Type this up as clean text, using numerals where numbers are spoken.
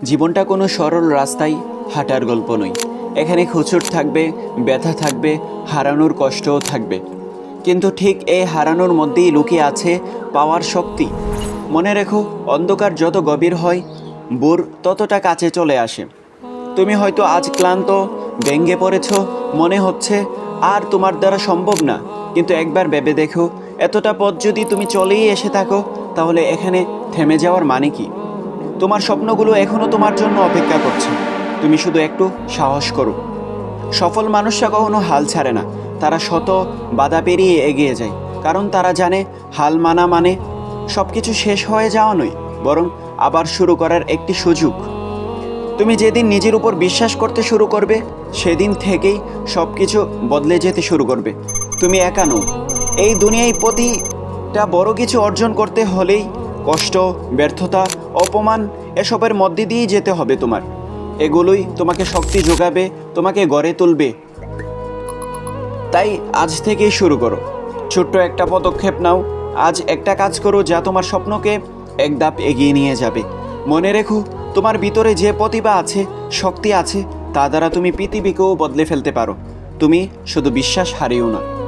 জীবনটা কোনো সরল রাস্তায় হাঁটার গল্প নয়। এখানে হোঁচট থাকবে, ব্যথা থাকবে, হারানোর কষ্টও থাকবে। কিন্তু ঠিক এই হারানোর মধ্যেই লুকিয়ে আছে পাওয়ার শক্তি। মনে রেখো, অন্ধকার যত গভীর হয়, ভোর ততটা কাছে চলে আসে। তুমি হয়তো আজ ক্লান্ত, ভেঙে পড়েছ, মনে হচ্ছে আর তোমার দ্বারা সম্ভব না। কিন্তু একবার ভেবে দেখো, এতটা পথ যদি তুমি চলেই এসে থাকো, তাহলে এখানে থেমে যাওয়ার মানে কি? তোমার স্বপ্নগুলো এখনও তোমার জন্য অপেক্ষা করছে। তুমি শুধু একটু সাহস করো। সফল মানুষরা কখনো হাল ছাড়ে না। তারা শত বাধা পেরিয়ে এগিয়ে যায়, কারণ তারা জানে হাল মানা মানে সব কিছু শেষ হয়ে যাওয়া নয়, বরং আবার শুরু করার একটি সুযোগ। তুমি যেদিন নিজের উপর বিশ্বাস করতে শুরু করবে, সেদিন থেকেই সব কিছু বদলে যেতে শুরু করবে। তুমি একা নও। এই দুনিয়ায় প্রতিটা বড় কিছু অর্জন করতে হলেই কষ্ট, ব্যর্থতা, অপমান এসবের মধ্যে দিয়েই যেতে হবে তোমার। এগুলোই তোমাকে শক্তি যোগাবে, তোমাকে গড়ে তুলবে। তাই আজ থেকেই শুরু করো। ছোট্ট একটা পদক্ষেপ নাও। আজ একটা কাজ করো যা তোমার স্বপ্নকে এক ধাপ এগিয়ে নিয়ে যাবে। মনে রেখো, তোমার ভিতরে যে প্রতিভা আছে, শক্তি আছে, তা দ্বারা তুমি পৃথিবীকেও বদলে ফেলতে পারো। তুমি শুধু বিশ্বাস হারিও না।